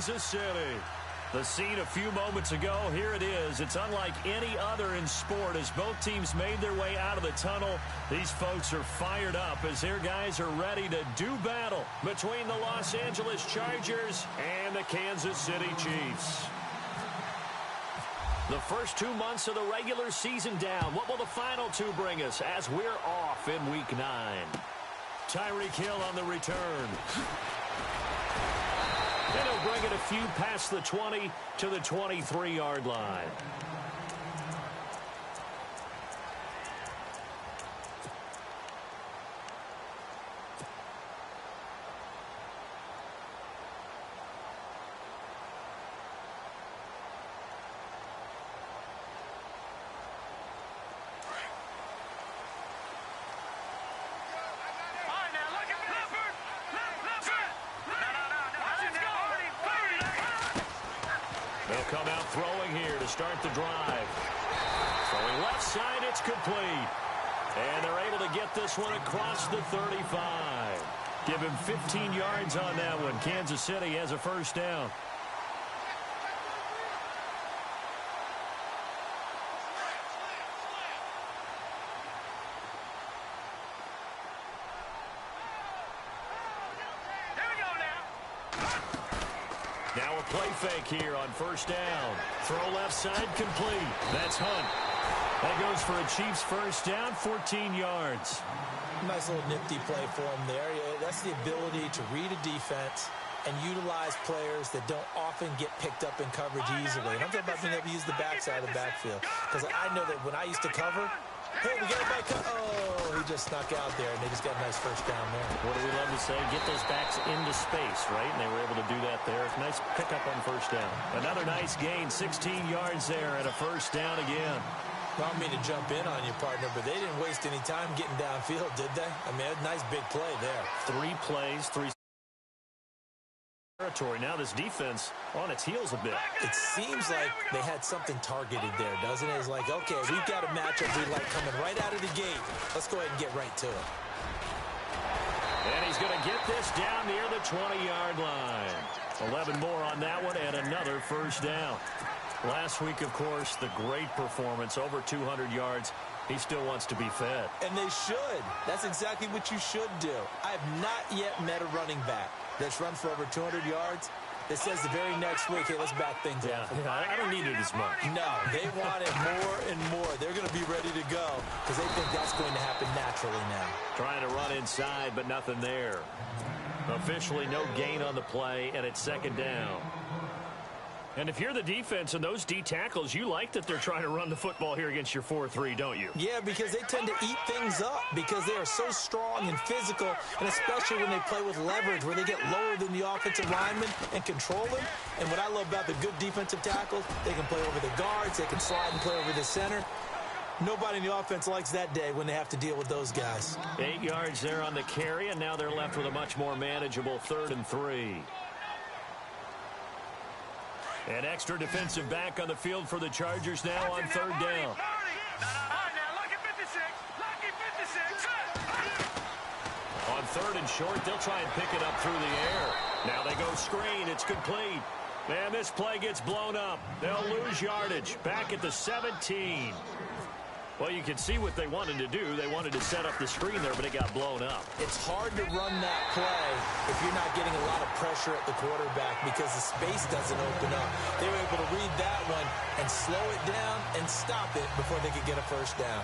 Kansas City. The scene a few moments ago, here it is. It's unlike any other in sport as both teams made their way out of the tunnel. These folks are fired up as their guys are ready to do battle between the Los Angeles Chargers and the Kansas City Chiefs. The first 2 months of the regular season down. What will the final two bring us as we're off in Week 9? Tyreek Hill on the return. And he'll bring it a few past the 20 to the 23-yard line. They'll come out throwing here to start the drive. Throwing left side, it's complete. And they're able to get this one across the 35. Give him 15 yards on that one. Kansas City has a first down. Now a play fake here on first down. Throw left side complete. That's Hunt. That goes for a Chiefs first down, 14 yards. Nice little nifty play for him there. That's the ability to read a defense and utilize players that don't often get picked up in coverage easily. And I'm talking about being able to use the backside of the backfield. Because I know that when I used to cover, hey, we got a back. Oh, he just snuck out there, and they just got a nice first down there. What do we love to say? Get those backs into space, right? And they were able to do that there. Nice pickup on first down. Another nice gain, 16 yards there, and a first down again. Well, I don't mean to jump in on you, partner, but they didn't waste any time getting downfield, did they? I mean, a nice big play there. 3 plays, 3 territory. Now this defense on its heels a bit. It seems like they had something targeted there, doesn't it? It's like, okay, we've got a matchup we like coming right out of the gate. Let's go ahead and get right to it. And he's going to get this down near the 20-yard line. 11 more on that one and another first down. Last week, of course, the great performance, over 200 yards. He still wants to be fed. And they should. That's exactly what you should do. I have not yet met a running back that's run for over 200 yards that says the very next week, hey, let's back things up. Yeah, I don't need it as much. No, they want it more and more. They're going to be ready to go because they think that's going to happen naturally now. Trying to run inside, but nothing there. Officially no gain on the play, and it's second down. And if you're the defense and those D tackles, you like that they're trying to run the football here against your 4-3, don't you? Yeah, because they tend to eat things up because they are so strong and physical, and especially when they play with leverage where they get lower than the offensive lineman and control them. And what I love about the good defensive tackles, they can play over the guards, they can slide and play over the center. Nobody in the offense likes that day when they have to deal with those guys. 8 yards there on the carry, and now they're left with a much more manageable 3rd and 3. An extra defensive back on the field for the Chargers now on 3rd down. On 3rd and short, they'll try and pick it up through the air. Now they go screen. It's complete. And this play gets blown up. They'll lose yardage. Back at the 17. Well, you can see what they wanted to do. They wanted to set up the screen there, but it got blown up. It's hard to run that play if you're not getting a lot of pressure at the quarterback because the space doesn't open up. They were able to read that one and slow it down and stop it before they could get a first down.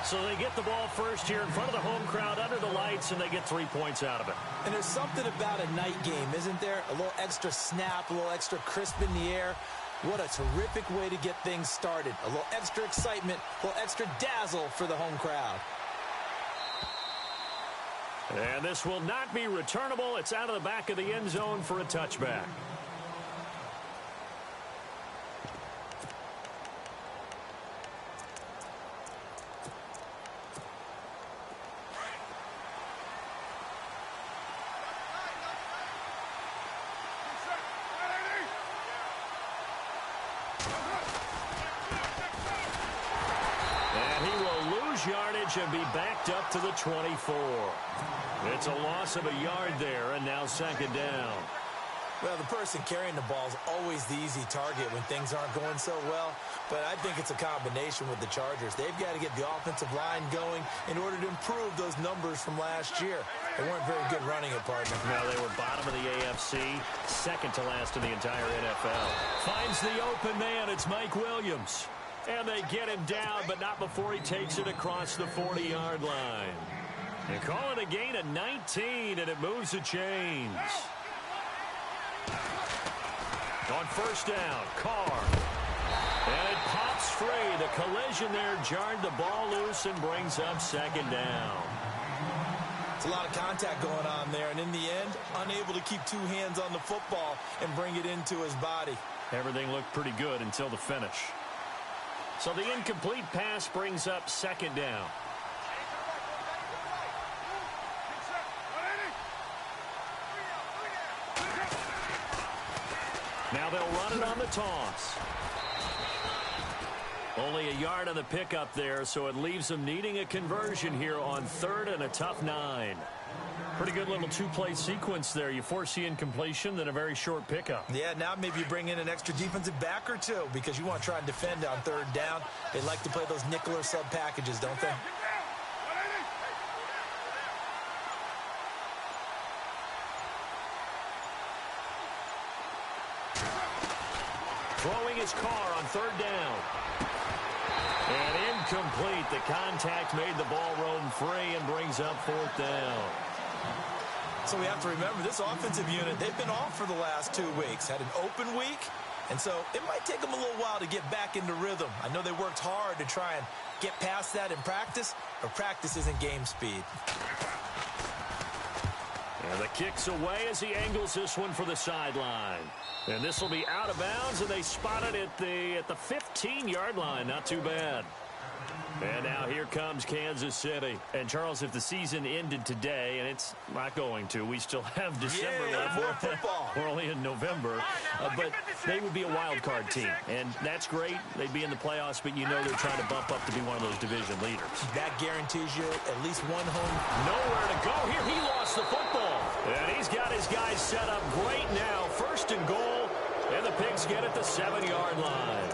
So they get the ball first here in front of the home crowd under the lights, and they get 3 points out of it. And there's something about a night game, isn't there? A little extra snap, a little extra crisp in the air. What a terrific way to get things started. A little extra excitement, a little extra dazzle for the home crowd. And this will not be returnable. It's out of the back of the end zone for a touchback. Yardage and be backed up to the 24. It's a loss of a yard there, and now second down. Well, the person carrying the ball is always the easy target when things aren't going so well, but I think it's a combination with the Chargers. They've got to get the offensive line going in order to improve those numbers from last year. They weren't very good running it, partner. No, they were bottom of the AFC, second to last in the entire NFL. Finds the open man. It's Mike Williams. And they get him down, but not before he takes it across the 40-yard line. They call it a gain of 19, and it moves the chains. On first down, Carr. And it pops free. The collision there jarred the ball loose and brings up second down. It's a lot of contact going on there, and in the end, unable to keep two hands on the football and bring it into his body. Everything looked pretty good until the finish. So the incomplete pass brings up second down. Now they'll run it on the toss. Only a yard on the pickup there, so it leaves them needing a conversion here on third and a tough 9. Pretty good little two-play sequence there. You force the incompletion, then a very short pickup. Yeah, now maybe you bring in an extra defensive back or two because you want to try and defend on third down. They like to play those nickel or sub packages, don't they? Throwing his car on third down. And incomplete. The contact made the ball roam free and brings up fourth down. So we have to remember this offensive unit, they've been off for the last 2 weeks. Had an open week, and so it might take them a little while to get back into rhythm. I know they worked hard to try and get past that in practice, but practice isn't game speed. And the kick's away as he angles this one for the sideline. And this will be out of bounds, and they spot it at the 15-yard line. Not too bad. And now here comes Kansas City. And, Charles, if the season ended today, and it's not going to, we still have December left. More football. We're only in November. But they would be a wild card team. And that's great. They'd be in the playoffs, but you know they're trying to bump up to be one of those division leaders. That guarantees you at least one home. Nowhere to go here. He lost the football. And he's got his guys set up great now. First and goal. And the Pigs get it the 7-yard line.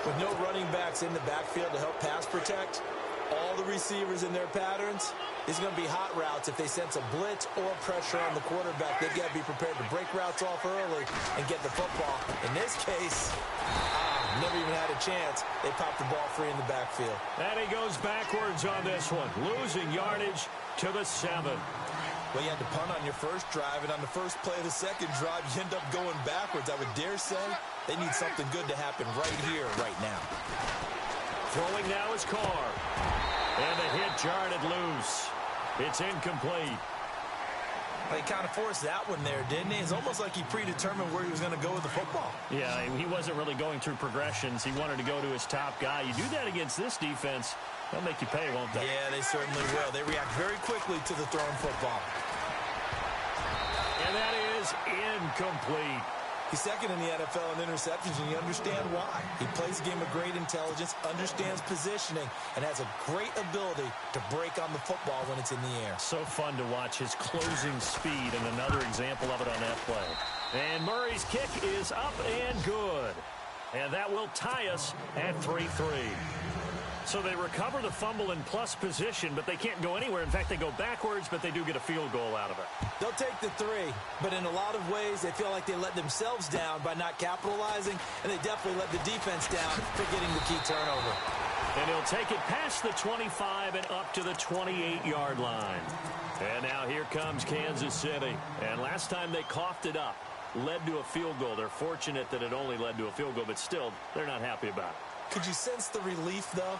With no running backs in the backfield to help pass protect, all the receivers in their patterns, it's going to be hot routes if they sense a blitz or pressure on the quarterback. They've got to be prepared to break routes off early and get the football. In this case, never even had a chance. They popped the ball free in the backfield. And he goes backwards on this one, losing yardage to the 7. Well, you had to punt on your first drive, and on the first play of the second drive, you end up going backwards. I would dare say they need something good to happen right here, right now. Throwing now is Carr. And the hit jarred it loose. It's incomplete. Well, he kind of forced that one there, didn't he? It's almost like he predetermined where he was going to go with the football. Yeah, he wasn't really going through progressions. He wanted to go to his top guy. You do that against this defense, they'll make you pay, won't they? Yeah, they certainly will. They react very quickly to the thrown football. And that is incomplete. He's second in the NFL in interceptions, and you understand why. He plays a game of great intelligence, understands positioning, and has a great ability to break on the football when it's in the air. So fun to watch his closing speed, and another example of it on that play. And Murray's kick is up and good. And that will tie us at 3-3. So they recover the fumble in plus position, but they can't go anywhere. In fact, they go backwards, but they do get a field goal out of it. They'll take the 3, but in a lot of ways, they feel like they let themselves down by not capitalizing, and they definitely let the defense down for getting the key turnover. And he'll take it past the 25 and up to the 28-yard line. And now here comes Kansas City. And last time they coughed it up, led to a field goal. They're fortunate that it only led to a field goal, but still, they're not happy about it. Could you sense the relief, though,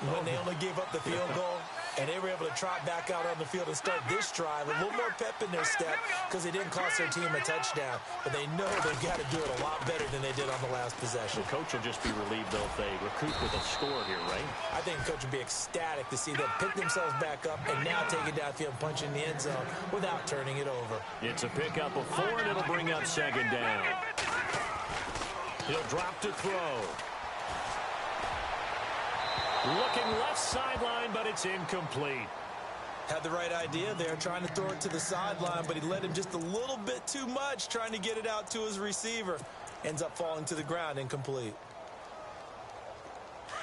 when they only gave up the field goal and they were able to trot back out on the field and start this drive? A little more pep in their step because they didn't cost their team a touchdown, but they know they've got to do it a lot better than they did on the last possession. The coach will just be relieved, though, if they recoup with a score here, right? I think the coach would be ecstatic to see them pick themselves back up and now take it downfield and punch in the end zone without turning it over. It's a pickup of 4, and it'll bring up second down. He'll drop to throw. Looking left sideline, but it's incomplete. Had the right idea there, trying to throw it to the sideline, but he let him just a little bit too much, trying to get it out to his receiver. Ends up falling to the ground, incomplete.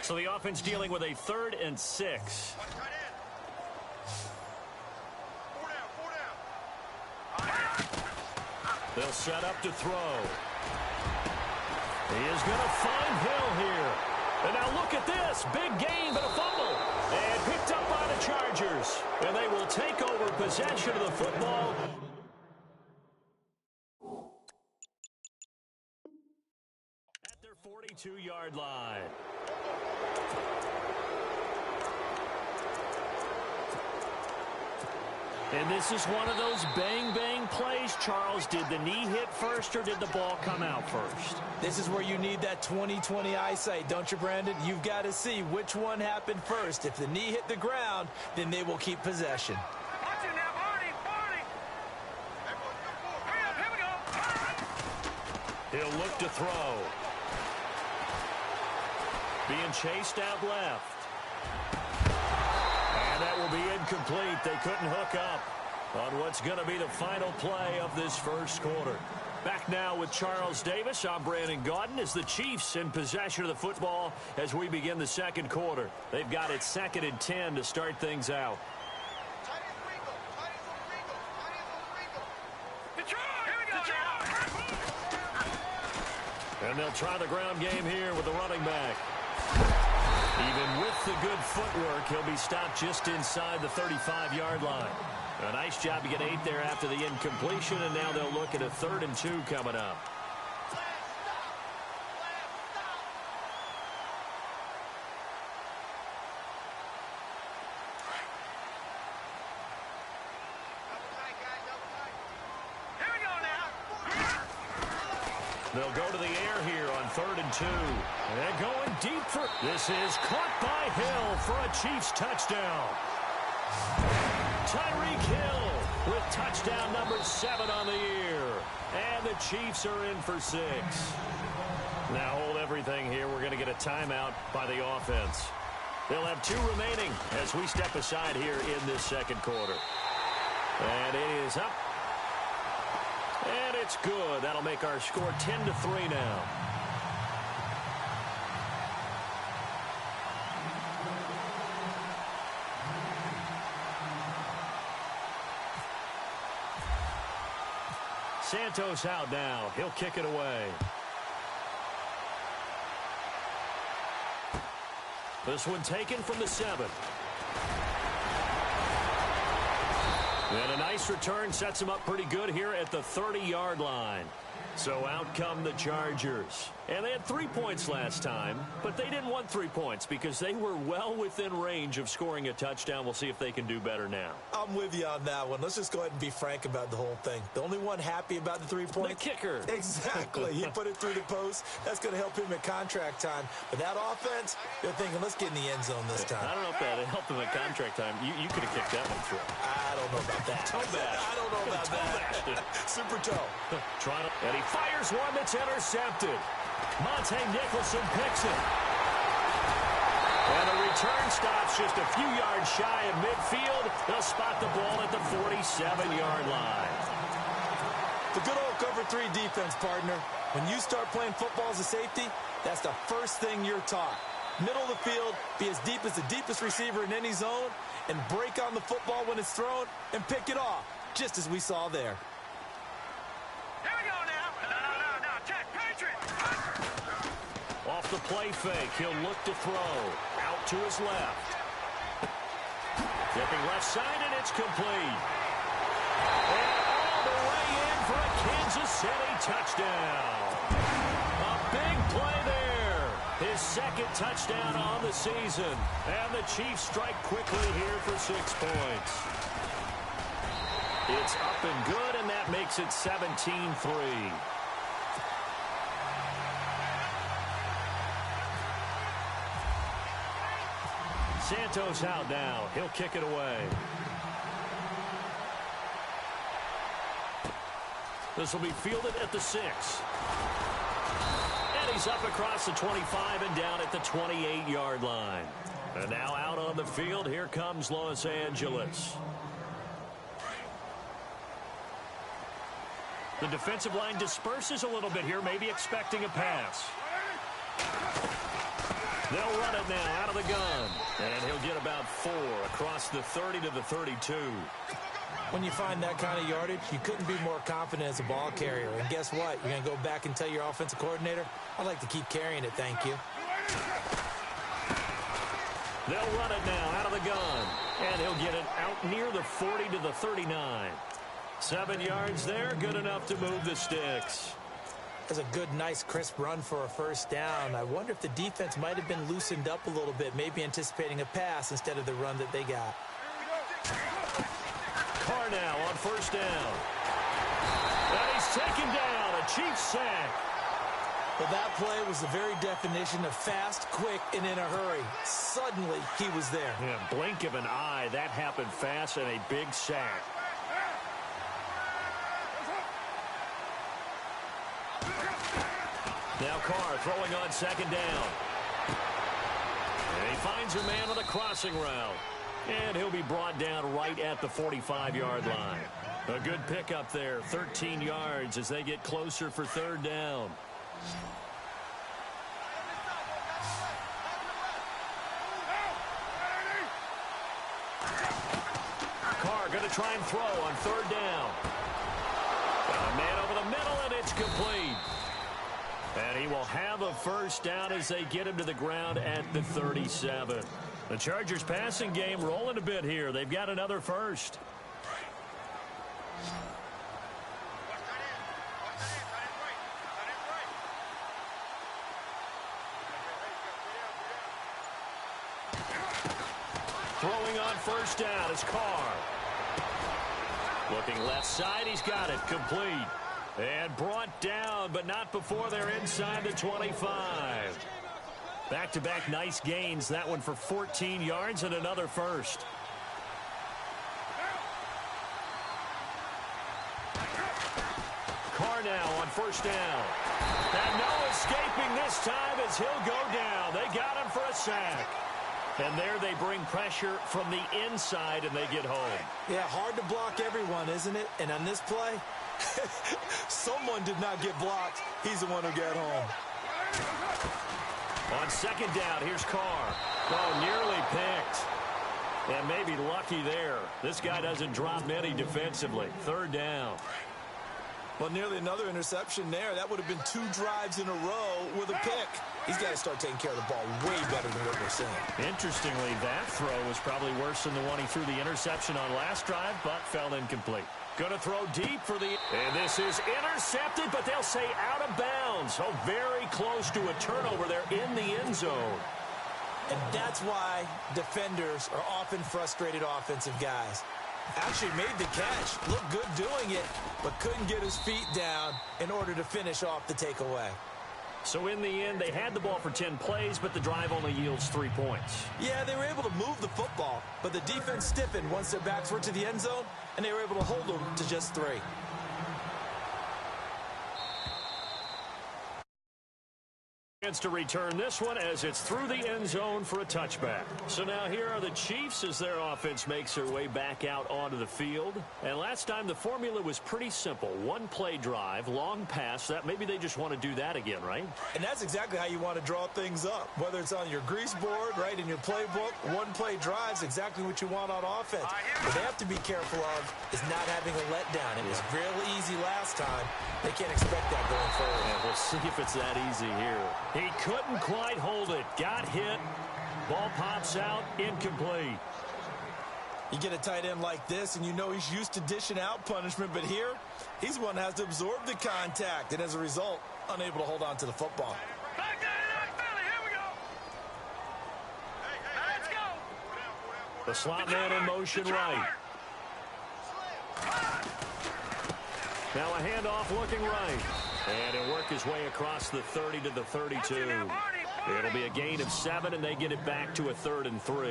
So the offense dealing with a 3rd and 6. They'll set up to throw. He is going to find Hill here. And now look at this. Big gain, but a fumble. And picked up by the Chargers. And they will take over possession of the football. At their 42-yard line. And this is one of those bang-bang plays, Charles. Did the knee hit first or did the ball come out first? This is where you need that 20/20 eyesight, don't you, Brandon? You've got to see which one happened first. If the knee hit the ground, then they will keep possession. Watch it now, Barney. Here we go. He'll look to throw. Being chased out left. And that will be incomplete. They couldn't hook up on what's going to be the final play of this first quarter. Back now with Charles Davis. I'm Brandon Gaudin as the Chiefs in possession of the football as we begin the second quarter. They've got it 2nd and 10 to start things out. And they'll try the ground game here with the running back. Even with the good footwork, he'll be stopped just inside the 35-yard line. A nice job to get 8 there after the incompletion, and now they'll look at a 3rd and 2 coming up. They'll go to the air here on 3rd and 2. And going deep for... This is caught by Hill for a Chiefs touchdown. Tyreek Hill with touchdown number 7 on the year. And the Chiefs are in for 6. Now hold everything here. We're going to get a timeout by the offense. They'll have 2 remaining as we step aside here in this second quarter. And it is up. And it's good. That'll make our score 10-3 now. Santos out now. He'll kick it away. This one taken from the 7. And a nice return sets him up pretty good here at the 30-yard line. So out come the Chargers. And they had 3 points last time, but they didn't want 3 points because they were well within range of scoring a touchdown. We'll see if they can do better now. I'm with you on that one. Let's just go ahead and be frank about the whole thing. The only one happy about the 3 points? The kicker. Exactly. He put it through the post. That's going to help him at contract time. But that offense, they're thinking, let's get in the end zone this time. I don't know if that helped him at contract time. You could have kicked that one through. I don't know about that. Toe bash. I don't know about that. Super toe. And he fires one that's intercepted. Monte Nicholson picks it. And the return stops just a few yards shy of midfield. They'll spot the ball at the 47-yard line. The good old cover 3 defense, partner. When you start playing football as a safety, that's the first thing you're taught. Middle of the field, be as deep as the deepest receiver in any zone, and break on the football when it's thrown and pick it off, just as we saw there. Here we go now. No. Check, Patriot. Off the play fake, he'll look to throw. Out to his left. Dipping left side, and it's complete. And all the way in for a Kansas City touchdown. A big play there. His 2nd touchdown on the season. And the Chiefs strike quickly here for 6 points. It's up and good, and that makes it 17-3. Santos out now. He'll kick it away. This will be fielded at the 6. And he's up across the 25 and down at the 28-yard line. And now out on the field, here comes Los Angeles. The defensive line disperses a little bit here, maybe expecting a pass. They'll run it now out of the gun. And he'll get about 4 across the 30 to the 32. When you find that kind of yardage, you couldn't be more confident as a ball carrier. And guess what? You're going to go back and tell your offensive coordinator, I'd like to keep carrying it, thank you. They'll run it now out of the gun. And he'll get it out near the 40 to the 39. 7 yards there, good enough to move the sticks. That's a good, nice, crisp run for a first down. I wonder if the defense might have been loosened up a little bit, maybe anticipating a pass instead of the run that they got. Carr now on first down. And he's taken down, a Chiefs sack. Well, that play was the very definition of fast, quick, and in a hurry. Suddenly, he was there. Yeah, blink of an eye, that happened fast, and a big sack. Now Carr throwing on second down. And he finds a man on a crossing route. And he'll be brought down right at the 45-yard line. A good pickup there, 13 yards as they get closer for third down. Carr going to try and throw on third down. Got a man over the middle, and it's complete. And he will have a first down as they get him to the ground at the 37. The Chargers passing game rolling a bit here. They've got another first. Throwing on first down is Carr. Looking left side, he's got it, complete. And brought down, but not before they're inside the 25. Back-to-back nice gains. That one for 14 yards and another first. Carr now on first down. And no escaping this time as he'll go down. They got him for a sack. And there they bring pressure from the inside, and they get home. Yeah, hard to block everyone, isn't it? And on this play, someone did not get blocked. He's the one who got home. On second down, here's Carr. Oh, nearly picked. And maybe lucky there. This guy doesn't drop many defensively. Third down. Well, nearly another interception there. That would have been 2 drives in a row with a pick. He's got to start taking care of the ball way better than what we're seeing. Interestingly, that throw was probably worse than the one he threw the interception on last drive, but fell incomplete. Going to throw deep for the... And this is intercepted, but they'll say out of bounds. Oh, very close to a turnover there in the end zone. And that's why defenders are often frustrated offensive guys. Actually made the catch, looked good doing it, but couldn't get his feet down in order to finish off the takeaway. So in the end, they had the ball for 10 plays, but the drive only yields 3 points. Yeah, they were able to move the football, but the defense stiffened once their backs were to the end zone, and they were able to hold them to just 3. Chance to return this one as it's through the end zone for a touchback. So now here are the Chiefs as their offense makes their way back out onto the field. And last time the formula was pretty simple. 1 play drive, long pass. That maybe they just want to do that again, right? And that's exactly how you want to draw things up. Whether it's on your grease board, right, in your playbook, 1 play drive is exactly what you want on offense. What they have to be careful of is not having a letdown. It was real easy last time. They can't expect that going forward. Yeah, we'll see if it's that easy here. He couldn't quite hold it. Got hit. Ball pops out. Incomplete. You get a tight end like this, and you know he's used to dishing out punishment, but here, he's the one that has to absorb the contact, and as a result, unable to hold on to the football. Back down in Philly. Here we go. Let's go. The slot man in motion right. Now a handoff looking right. And he'll work his way across the 30 to the 32. It'll be a gain of 7, and they get it back to a 3rd and 3.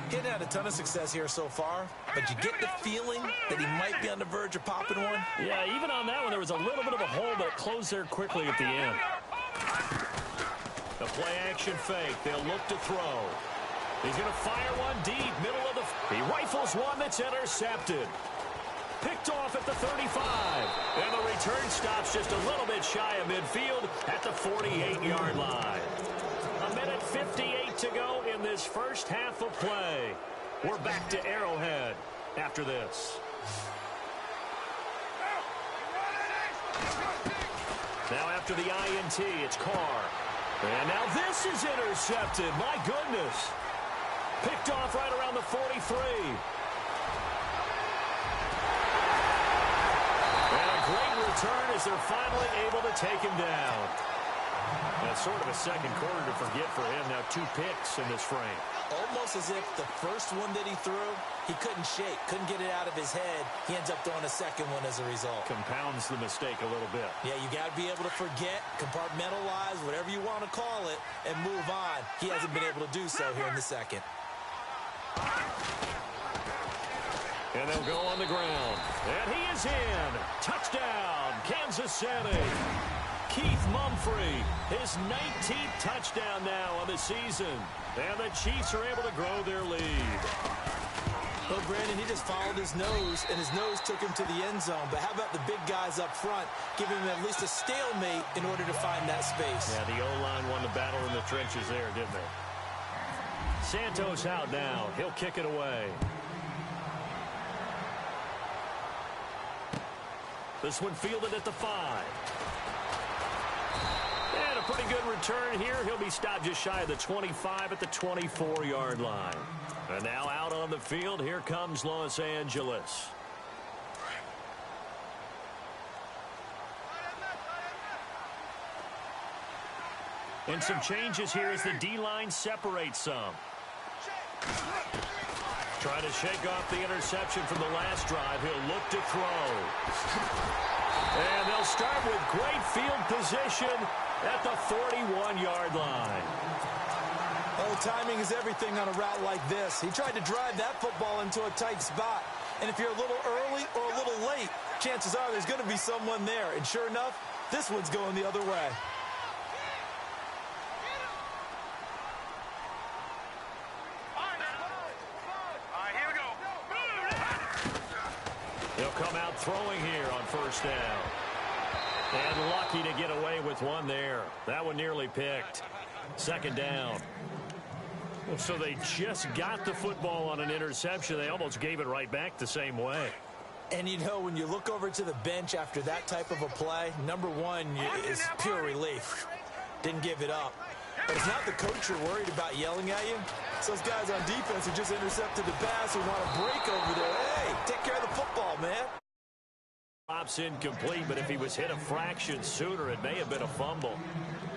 He hadn't had a ton of success here so far, but you get the feeling that he might be on the verge of popping one. Yeah, even on that one, there was a little bit of a hole, but it closed there quickly at the end. The play-action fake. They'll look to throw. He's going to fire one deep, middle of the... He rifles one that's intercepted. Picked off at the 35. And the return stops just a little bit shy of midfield at the 48-yard line. 1:58 to go in this first half of play. We're back to Arrowhead after this. Now after the INT, it's Carr. And now this is intercepted. My goodness. Picked off right around the 43. And a great return as they're finally able to take him down. That's sort of a second quarter to forget for him. Now 2 picks in this frame. Almost as if the first one that he threw, he couldn't shake, couldn't get it out of his head. He ends up throwing a second one as a result. Compounds the mistake a little bit. Yeah, you got to be able to forget, compartmentalize, whatever you want to call it, and move on. He hasn't been able to do so here in the second. And they'll go on the ground. And he is in. Touchdown, Kansas City. Keith Mumphrey, his 19th touchdown now on the season. And the Chiefs are able to grow their lead. Well, Brandon, he just followed his nose, and his nose took him to the end zone. But how about the big guys up front, giving him at least a stalemate in order to find that space? Yeah, the O-line won the battle in the trenches there, didn't they? Santos out now. He'll kick it away. This one fielded at the 5. And a pretty good return here. He'll be stopped just shy of the 25 at the 24-yard line. And now out on the field, here comes Los Angeles. And some changes here as the D-line separates some. Trying to shake off the interception from the last drive. He'll look to throw. And they'll start with great field position at the 41-yard line. Oh, timing is everything on a route like this. He tried to drive that football into a tight spot. And if you're a little early or a little late, chances are there's going to be someone there. And sure enough, this one's going the other way. They'll come out throwing here on first down. And lucky to get away with one there. That one nearly picked. Second down. So they just got the football on an interception. They almost gave it right back the same way. And, you know, when you look over to the bench after that type of a play, number one is pure relief. Didn't give it up. But it's not the coach you're worried about yelling at you. It's those guys on defense who just intercepted the pass who want to break over there. Hey, take care of the football, man. Drops incomplete, but if he was hit a fraction sooner, it may have been a fumble.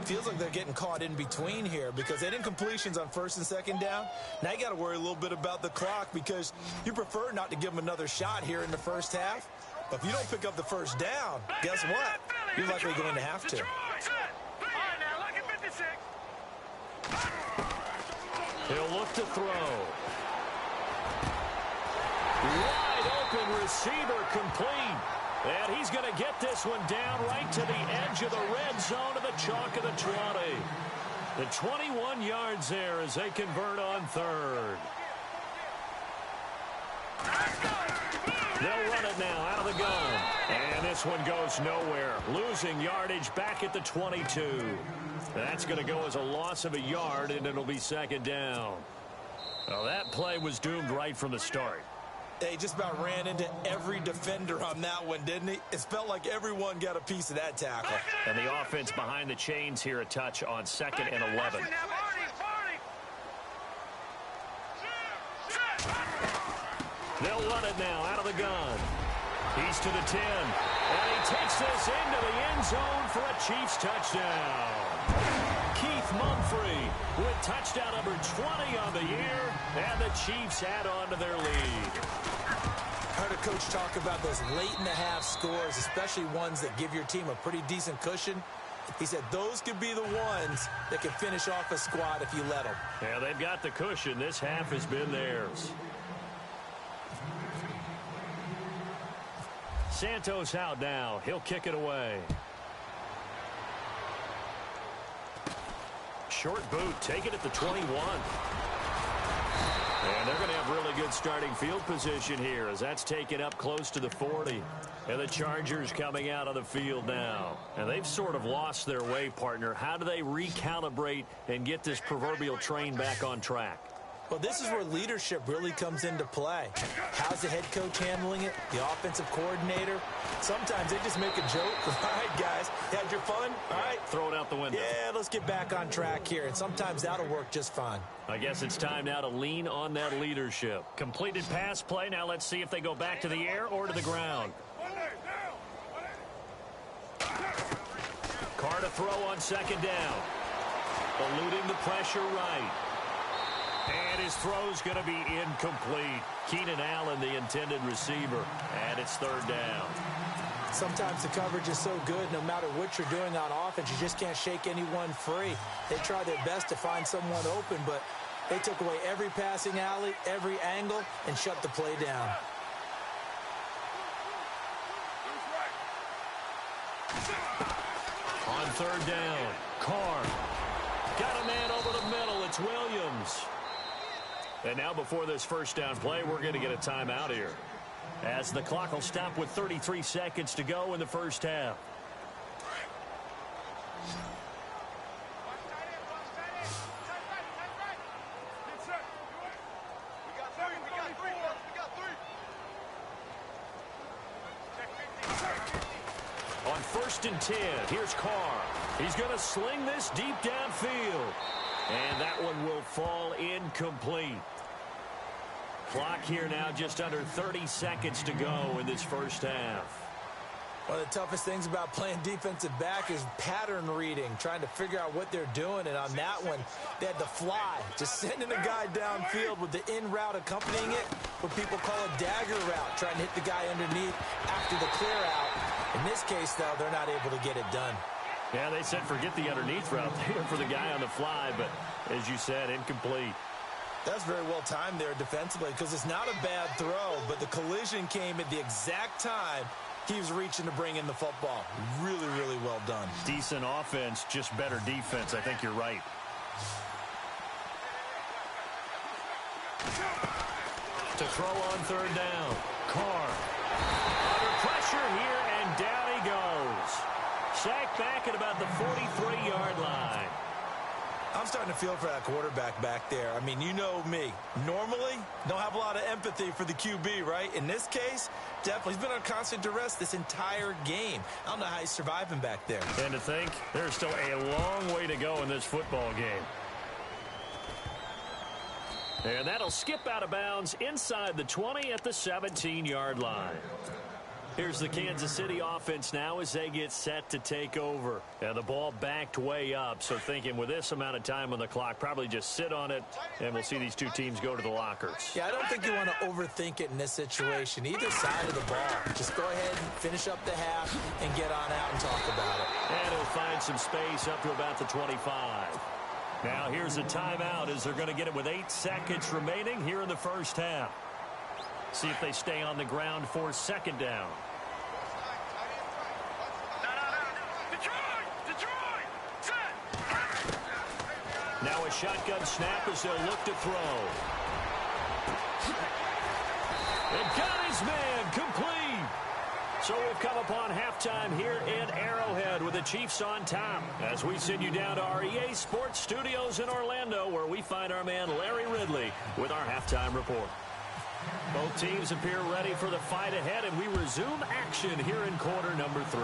Feels like they're getting caught in between here because they didn't incompletions on first and second down. Now you got to worry a little bit about the clock because you prefer not to give them another shot here in the first half. But if you don't pick up the first down, guess what? You're likely going to have to. He'll look to throw. Wide open receiver complete. And he's going to get this one down right to the edge of the red zone of the chalk of the 20. The 21 yards there as they convert on third. They'll run it now out of the gun. And this one goes nowhere. Losing yardage back at the 22. That's going to go as a loss of a yard, and it'll be second down. Well, that play was doomed right from the start. He just about ran into every defender on that one, didn't he? It felt like everyone got a piece of that tackle. And the offense behind the chains here a touch on 2nd and 11. They'll run it now out of the gun. He's to the 10. And he takes this into the end zone for a Chiefs touchdown. Keith Mumphrey with touchdown number 20 on the year. And the Chiefs add on to their lead. I heard a coach talk about those late-in-the-half scores, especially ones that give your team a pretty decent cushion. He said those could be the ones that can finish off a squad if you let them. Yeah, they've got the cushion. This half has been theirs. Santos out now. He'll kick it away. Short boot, take it at the 21. And they're going to have really good starting field position here as that's taken up close to the 40. And the Chargers coming out of the field now. And they've sort of lost their way, partner. How do they recalibrate and get this proverbial train back on track? Well, this is where leadership really comes into play. How's the head coach handling it? The offensive coordinator? Sometimes they just make a joke. All right, guys, you had your fun? All right. Throw it out the window. Yeah, let's get back on track here. And sometimes that'll work just fine. I guess it's time now to lean on that leadership. Completed pass play. Now let's see if they go back to the air or to the ground. Carr to throw on second down. Eluding the pressure right. And his throw's going to be incomplete. Keenan Allen, the intended receiver. And it's third down. Sometimes the coverage is so good, no matter what you're doing on offense, you just can't shake anyone free. They try their best to find someone open, but they took away every passing alley, every angle, and shut the play down. On third down, Carr. Got a man over the middle. It's Williams. And now before this first down play, we're going to get a timeout here, as the clock will stop with 33 seconds to go in the first half. On 1st and 10, here's Carr. He's going to sling this deep downfield. And that one will fall incomplete. Clock here now just under 30 seconds to go in this first half. One of the toughest things about playing defensive back is pattern reading, trying to figure out what they're doing. And on that one, they had to fly, just sending a guy downfield with the in route accompanying it, what people call a dagger route, trying to hit the guy underneath after the clear out. In this case, though, they're not able to get it done. Yeah, they said forget the underneath route there for the guy on the fly, but as you said, incomplete. That's very well timed there defensively, because it's not a bad throw, but the collision came at the exact time he was reaching to bring in the football. Really, really well done. Decent offense, just better defense. I think you're right. To throw on third down, Carr. Under pressure here, and down he goes. Sacked back at about the 43-yard line. I'm starting to feel for that quarterback back there. I mean, you know me. Normally, don't have a lot of empathy for the QB, right? In this case, definitely. He's been on constant duress this entire game. I don't know how he's surviving back there. And to think, there's still a long way to go in this football game. And that'll skip out of bounds inside the 20 at the 17-yard line. Here's the Kansas City offense now as they get set to take over. And the ball backed way up, so thinking with this amount of time on the clock, probably just sit on it, and we'll see these two teams go to the lockers. Yeah, I don't think you want to overthink it in this situation. Either side of the ball. Just go ahead and finish up the half and get on out and talk about it. And he'll find some space up to about the 25. Now here's a timeout as they're going to get it with 8 seconds remaining here in the first half. See if they stay on the ground for second down. Now a shotgun snap as they'll look to throw. And got his man complete. So we've come upon halftime here in Arrowhead with the Chiefs on top as we send you down to our EA Sports Studios in Orlando, where we find our man Larry Ridley with our halftime report. Both teams appear ready for the fight ahead, and we resume action here in quarter number 3.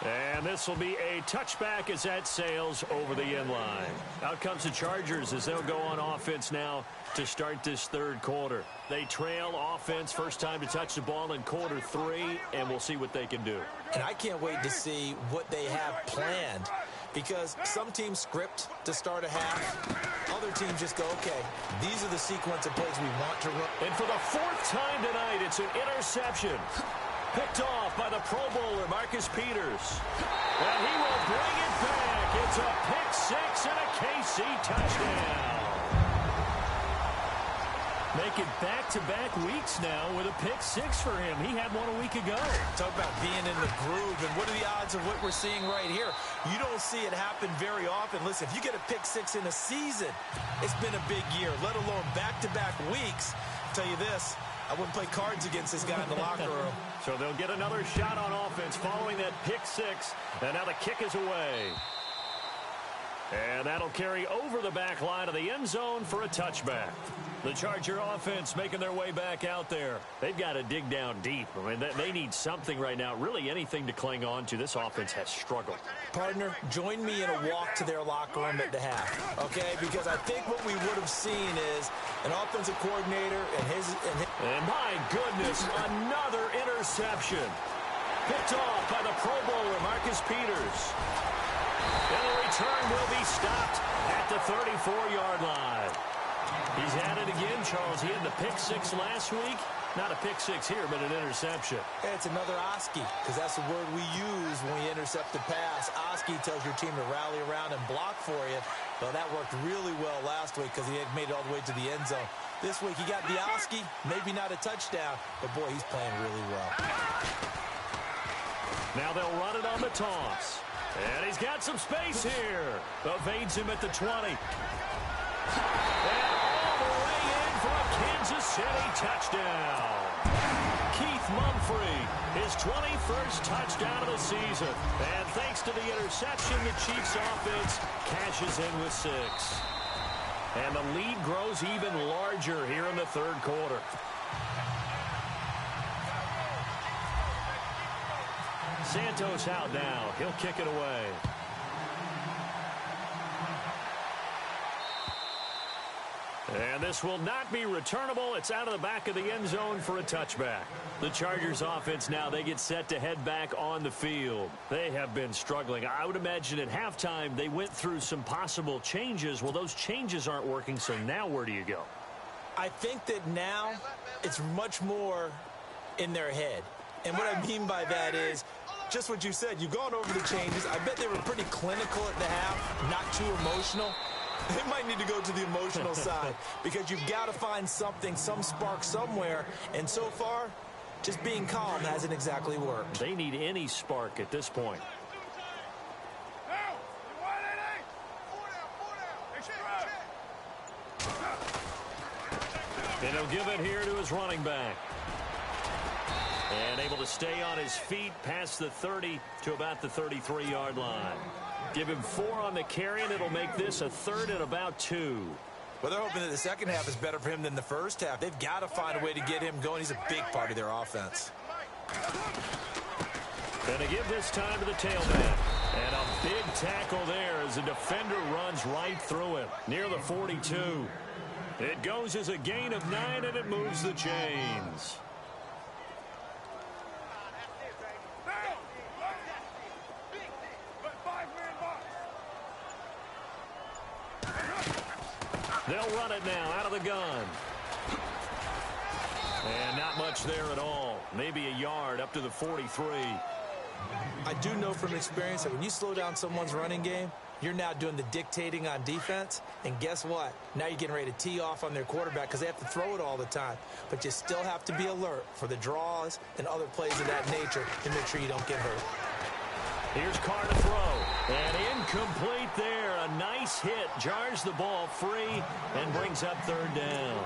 And this will be a touchback as that sails over the end line. Out comes the Chargers as they'll go on offense now to start this third quarter. They trail offense, first time to touch the ball in quarter 3, and we'll see what they can do. And I can't wait to see what they have planned, because some teams script to start a half. Other teams just go, okay, these are the sequence of plays we want to run. And for the 4th time tonight, it's an interception. Picked off by the Pro Bowler, Marcus Peters. And he will bring it back. It's a pick 6 and a KC touchdown. Make it back-to-back weeks now with a pick six for him. He had one a week ago. Talk about being in the groove, and what are the odds of what we're seeing right here? You don't see it happen very often. Listen, if you get a pick six in a season, it's been a big year, let alone back-to-back weeks. I'll tell you this, I wouldn't play cards against this guy in the locker room. So they'll get another shot on offense following that pick six, and now the kick is away. And that'll carry over the back line of the end zone for a touchback. The Charger offense making their way back out there. They've got to dig down deep. I mean, they need something right now, really anything to cling on to. This offense has struggled. Partner, join me in a walk to their locker room at the half, okay? Because I think what we would have seen is an offensive coordinator And my goodness, another interception. Picked off by the Pro Bowler, Marcus Peters. And the return will be stopped at the 34-yard line. He's had it again, Charles. He had the pick six last week. Not a pick six here, but an interception. Hey, it's another Oski, because that's the word we use when we intercept the pass. Oski tells your team to rally around and block for you. Well, that worked really well last week because he had made it all the way to the end zone. This week he got the Oski, maybe not a touchdown, but boy, he's playing really well. Now they'll run it on the toss. And he's got some space here. Evades him at the 20. And all the way in for a Kansas City touchdown. Keith Mumphrey, his 21st touchdown of the season. And thanks to the interception, the Chiefs offense cashes in with 6. And the lead grows even larger here in the third quarter. Santos out now. He'll kick it away. And this will not be returnable. It's out of the back of the end zone for a touchback. The Chargers offense now, they get set to head back on the field. They have been struggling. I would imagine at halftime they went through some possible changes. Well, those changes aren't working, so now where do you go? I think that now it's much more in their head. And what I mean by that is just what you said. You've gone over the changes. I bet they were pretty clinical at the half, not too emotional. They might need to go to the emotional side because you've got to find something, some spark somewhere. And so far, just being calm hasn't exactly worked. They need any spark at this point. And he'll give it here to his running back. And able to stay on his feet past the 30 to about the 33-yard line. Give him 4 on the carry, and it'll make this a third and about 2. Well, they're hoping that the second half is better for him than the first half. They've got to find a way to get him going. He's a big part of their offense. And to give this time to the tailback. And a big tackle there as the defender runs right through him near the 42. It goes as a gain of 9, and it moves the chains. They'll run it now out of the gun. And not much there at all. Maybe a yard up to the 43. I do know from experience that when you slow down someone's running game, you're now doing the dictating on defense. And guess what? Now you're getting ready to tee off on their quarterback because they have to throw it all the time. But you still have to be alert for the draws and other plays of that nature to make sure you don't get hurt. Here's Carr to throw. And incomplete there. A nice hit. Jars the ball free and brings up third down.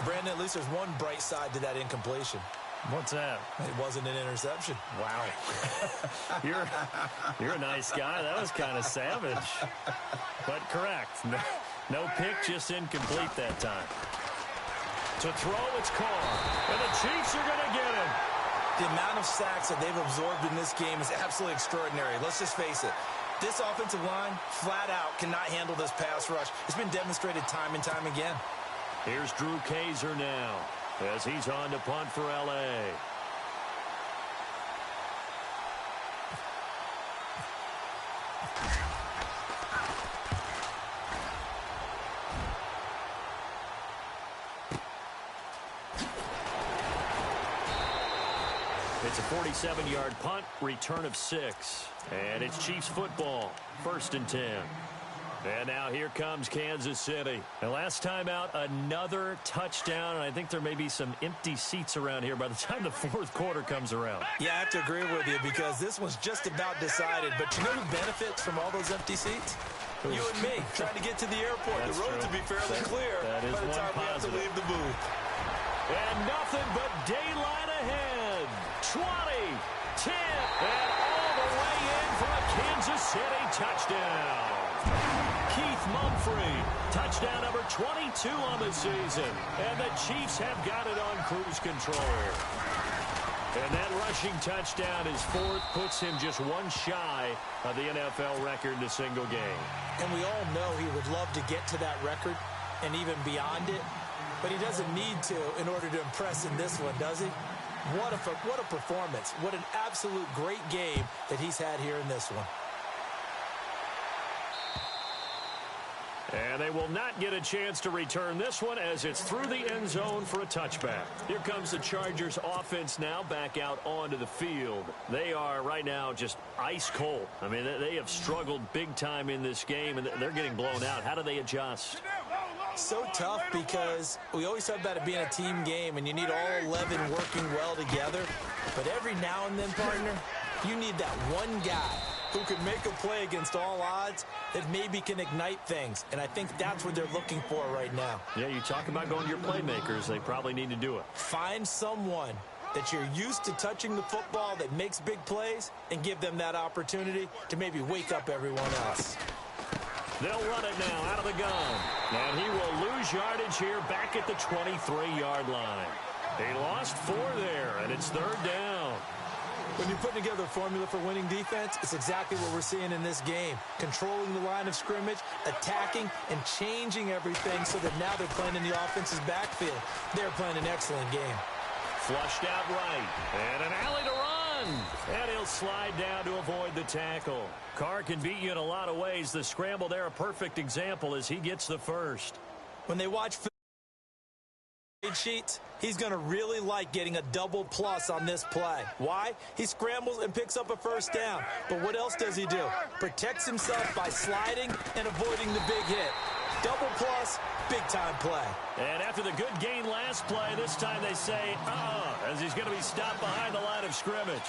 Brandon, at least there's one bright side to that incompletion. What's that? It wasn't an interception. Wow. You're a nice guy. That was kind of savage. But correct. No pick, just incomplete that time. To throw, it's Carr. And the Chiefs are going to get him. The amount of sacks that they've absorbed in this game is absolutely extraordinary. Let's just face it. This offensive line, flat out, cannot handle this pass rush. It's been demonstrated time and time again. Here's Drew Kaiser now as he's on to punt for L.A. It's a 47-yard punt, return of 6. And it's Chiefs football, 1st and 10. And now here comes Kansas City. And last time out, another touchdown. And I think there may be some empty seats around here by the time the fourth quarter comes around. Yeah, I have to agree with you because this one's just about decided. But you know who benefits from all those empty seats? You and me, trying to get to the airport. That's the roads will be fairly clear by the time we have to leave the booth. And nothing but daylight ahead. 20, 10, and all the way in for a Kansas City touchdown. Keith Mumphrey, touchdown number 22 on the season. And the Chiefs have got it on cruise control. And that rushing touchdown, his fourth, puts him just one shy of the NFL record in a single game. And we all know he would love to get to that record and even beyond it. But he doesn't need to in order to impress in this one, does he? What a performance. What an absolute great game that he's had here in this one. And they will not get a chance to return this one as it's through the end zone for a touchback. Here comes the Chargers offense now back out onto the field. They are right now just ice cold. I mean, they have struggled big time in this game, and they're getting blown out. How do they adjust? So tough because we always talk about it being a team game, and you need all 11 working well together. But every now and then, partner, you need that one guy who can make a play against all odds that maybe can ignite things. And I think that's what they're looking for right now. Yeah, you talk about going to your playmakers. They probably need to do it. Find someone that you're used to touching the football that makes big plays and give them that opportunity to maybe wake up everyone else. They'll run it now out of the gun. And he will lose yardage here back at the 23-yard line. He lost 4 there, and it's third down. When you're putting together a formula for winning defense, it's exactly what we're seeing in this game. Controlling the line of scrimmage, attacking, and changing everything so that now they're playing in the offense's backfield. They're playing an excellent game. Flushed out right. And an alley to run. And he'll slide down to avoid the tackle. Carr can beat you in a lot of ways. The scramble there, a perfect example as he gets the first. When they watch sheets, he's going to really like getting a double plus on this play. Why? He scrambles and picks up a first down. But what else does he do? Protects himself by sliding and avoiding the big hit. Double plus, big-time play. And after the good gain last play, this time they say, as he's going to be stopped behind the line of scrimmage.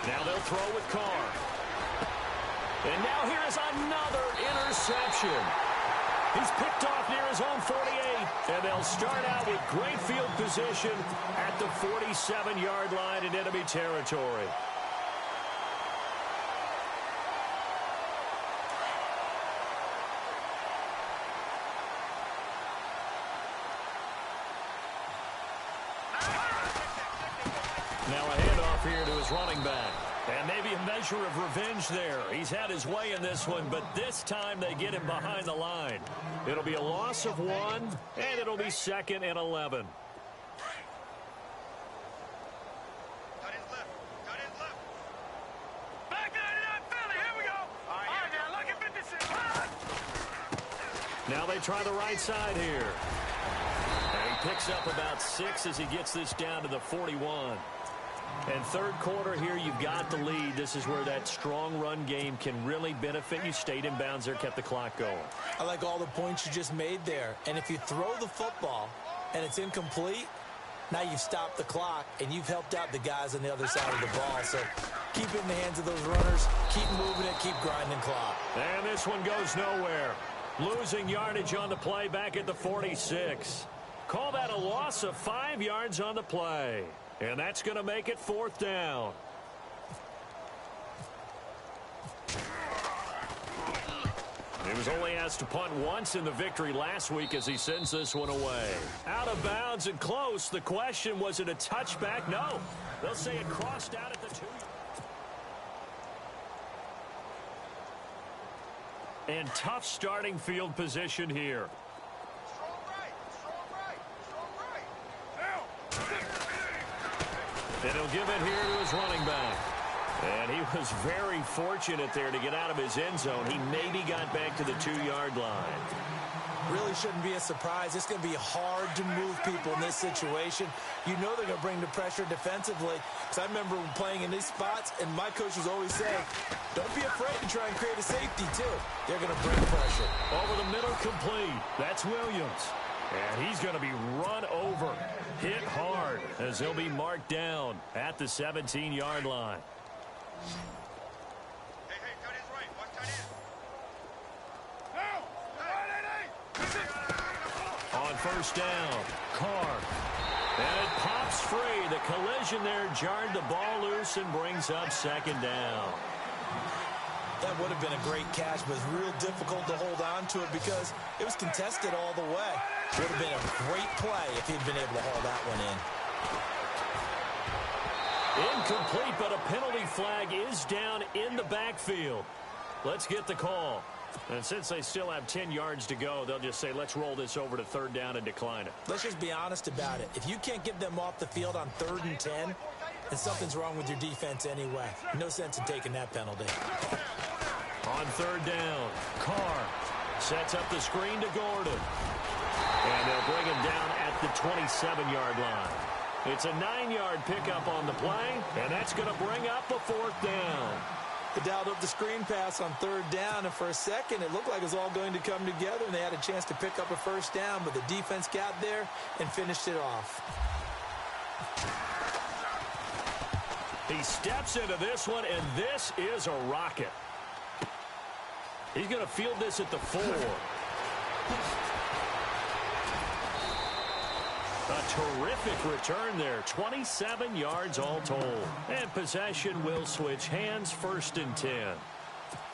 Now they'll throw with Carr. And now here is another interception. He's picked off near his own 48. And they'll start out with great field position at the 47-yard line in enemy territory. Now a handoff here to his running back. And maybe a measure of revenge there. He's had his way in this one, but this time they get him behind the line. It'll be a loss of 1, and it'll be 2nd and 11. Cut his left. Cut his left. Back 99 Philly. Here we go. All right, now look at 56. Now they try the right side here. And he picks up about 6 as he gets this down to the 41. And third quarter here, you've got the lead. This is where that strong run game can really benefit you. Stayed in bounds there, kept the clock going. I like all the points you just made there. And if you throw the football and it's incomplete, now you've stopped the clock and you've helped out the guys on the other side of the ball. So keep it in the hands of those runners. Keep moving it. Keep grinding clock. And this one goes nowhere. Losing yardage on the play back at the 46. Call that a loss of 5 yards on the play. And that's going to make it 4th down. He was only asked to punt once in the victory last week as he sends this one away. Out of bounds and close. The question, was it a touchback? No. They'll say it crossed out at the 2. And tough starting field position here. And he'll give it here to his running back. And he was very fortunate there to get out of his end zone. He maybe got back to the 2-yard line. Really really shouldn't be a surprise. It's going to be hard to move people in this situation. You know they're going to bring the pressure defensively. Because I remember playing in these spots, and my coaches always say, don't be afraid to try and create a safety, too. They're going to bring pressure. Over the middle, complete. That's Williams. And he's going to be run over, hit hard, as he'll be marked down at the 17-yard line. Hey, tight end's right. Watch tight end. On first down, Carr. And it pops free. The collision there jarred the ball loose and brings up second down. That would have been a great catch, but it's real difficult to hold on to it because it was contested all the way. Would have been a great play if he'd been able to haul that one in. Incomplete, but a penalty flag is down in the backfield. Let's get the call. And since they still have 10 yards to go, they'll just say, let's roll this over to third down and decline it. Let's just be honest about it. If you can't get them off the field on 3rd and 10, then something's wrong with your defense anyway. No sense in taking that penalty. On third down, Carr sets up the screen to Gordon. And they'll bring him down at the 27-yard line. It's a 9-yard pickup on the play, and that's going to bring up a 4th down. They dialed up the screen pass on 3rd down, and for a second it looked like it was all going to come together, and they had a chance to pick up a 1st down, but the defense got there and finished it off. He steps into this one, and this is a rocket. He's going to field this at the 4. A terrific return there. 27 yards all told. And possession will switch hands, 1st and 10.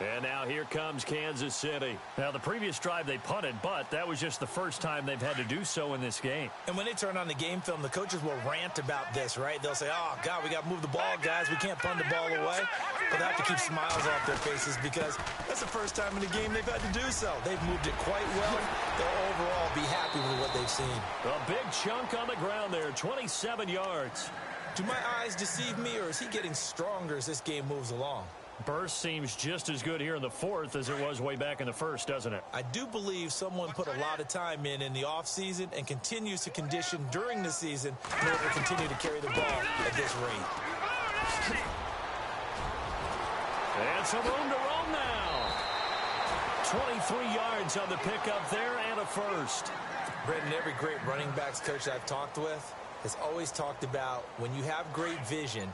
And now here comes Kansas City. Now, the previous drive they punted, but that was just the first time they've had to do so in this game. And when they turn on the game film, the coaches will rant about this, right? They'll say, oh, God, we got to move the ball, guys. We can't punt the ball away. But they have to keep smiles off their faces because that's the first time in the game they've had to do so. They've moved it quite well. They'll overall be happy with what they've seen. A big chunk on the ground there, 27 yards. Do my eyes deceive me, or is he getting stronger as this game moves along? Burst seems just as good here in the 4th as it was way back in the 1st, doesn't it? I do believe someone put a lot of time in the offseason and continues to condition during the season in order to continue to carry the ball at this rate. And some room to roam now. 23 yards on the pickup there and a 1st. Brendan, every great running backs coach I've talked with has always talked about when you have great vision,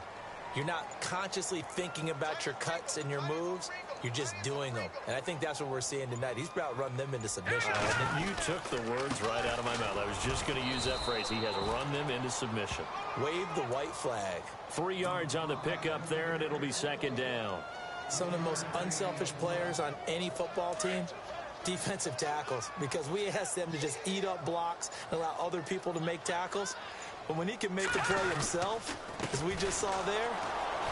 you're not consciously thinking about your cuts and your moves. You're just doing them. And I think that's what we're seeing tonight. He's about run them into submission. You took the words right out of my mouth. I was just going to use that phrase. He has run them into submission. Wave the white flag. 3 yards on the pickup there, and it'll be 2nd down. Some of the most unselfish players on any football team, defensive tackles, because we ask them to just eat up blocks and allow other people to make tackles. But when he can make the play himself, as we just saw there,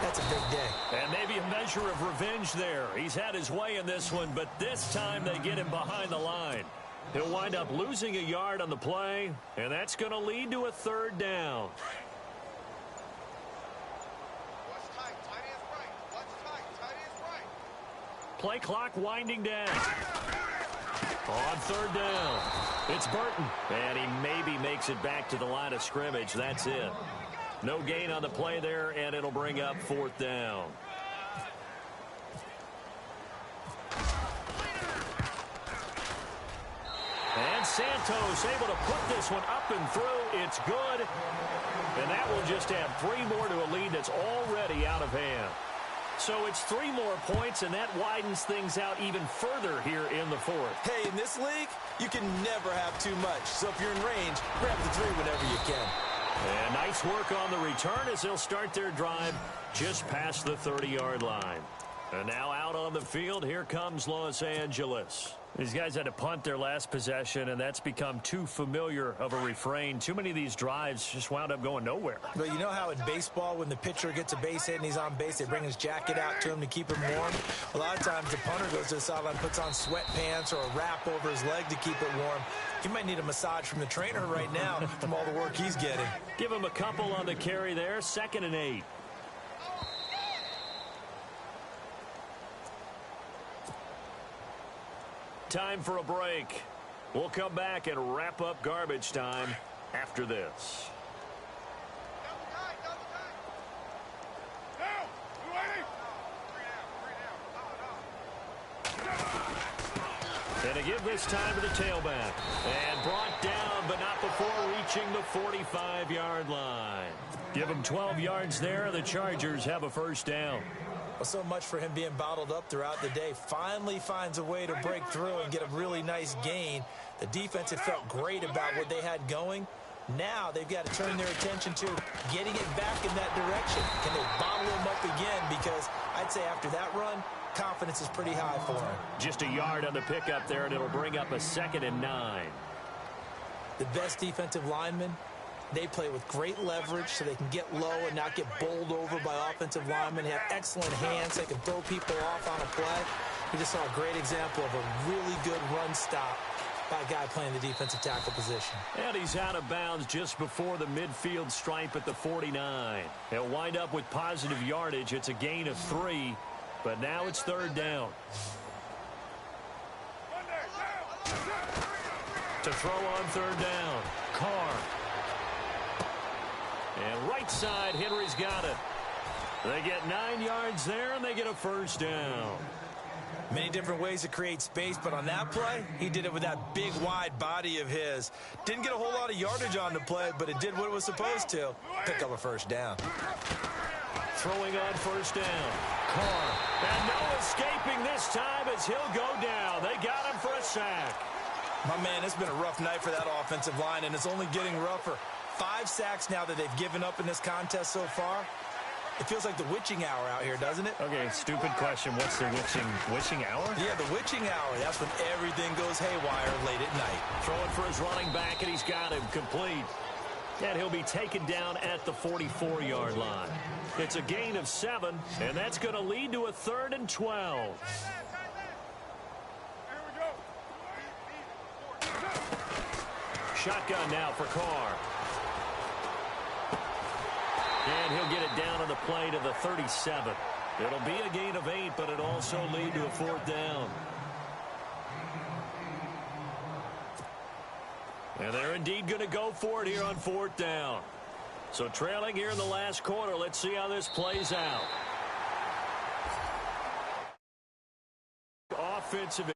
that's a big day. And maybe a measure of revenge there. He's had his way in this one, but this time they get him behind the line. He'll wind up losing a yard on the play, and that's going to lead to a 3rd down. Watch tight. Tight end's right. Watch tight. Tight end's right. Play clock winding down. On 3rd down, it's Burton. And he maybe makes it back to the line of scrimmage. That's it. No gain on the play there, and it'll bring up 4th down. And Santos able to put this one up and through. It's good. And that will just add 3 more to a lead that's already out of hand. So it's 3 more points, and that widens things out even further here in the 4th. Hey, in this league, you can never have too much. So if you're in range, grab the 3 whenever you can. And nice work on the return as they'll start their drive just past the 30-yard line. And now out on the field, here comes Los Angeles. These guys had to punt their last possession, and that's become too familiar of a refrain. Too many of these drives just wound up going nowhere. But you know how in baseball, when the pitcher gets a base hit and he's on base, they bring his jacket out to him to keep him warm? A lot of times the punter goes to the sideline, puts on sweatpants or a wrap over his leg to keep it warm. He might need a massage from the trainer right now from all the work he's getting. Give him a couple on the carry there, 2nd and 8. Time for a break. We'll come back and wrap up garbage time after this. And a give this time to the tailback. And brought down, but not before reaching the 45-yard line. Give him 12 yards there. The Chargers have a first down. Well, so much for him being bottled up throughout the day. Finally finds a way to break through and get a really nice gain. The defense had felt great about what they had going. Now they've got to turn their attention to getting it back in that direction. Can they bottle him up again? Because I'd say after that run, confidence is pretty high for him. Just a yard on the pickup there, and it'll bring up a 2nd and 9. The best defensive linemen, they play with great leverage so they can get low and not get bowled over by offensive linemen. They have excellent hands. They can throw people off on a play. We just saw a great example of a really good run stop by a guy playing the defensive tackle position. And he's out of bounds just before the midfield stripe at the 49. He'll wind up with positive yardage. It's a gain of 3, but now it's 3rd down. To throw on 3rd down, Carr. And right side, Henry's got it. They get 9 yards there, and they get a first down. Many different ways to create space, but on that play, he did it with that big, wide body of his. Didn't get a whole lot of yardage on the play, but it did what it was supposed to. Pick up a first down. Throwing on 1st down, Carr. And no escaping this time as he'll go down. They got him for a sack. My man, it's been a rough night for that offensive line, and it's only getting rougher. 5 sacks now that they've given up in this contest so far. It feels like the witching hour out here, doesn't it? Okay, stupid question. What's the witching hour? Yeah, the witching hour. That's when everything goes haywire late at night. Throwing for his running back, and he's got him complete. And he'll be taken down at the 44-yard line. It's a gain of 7, and that's going to lead to a 3rd and 12. Shotgun now for Carr. And he'll get it down on the play to the 37. It'll be a gain of 8, but it'll also lead to a 4th down. And they're indeed going to go for it here on 4th down. So trailing here in the last quarter, let's see how this plays out. Offensive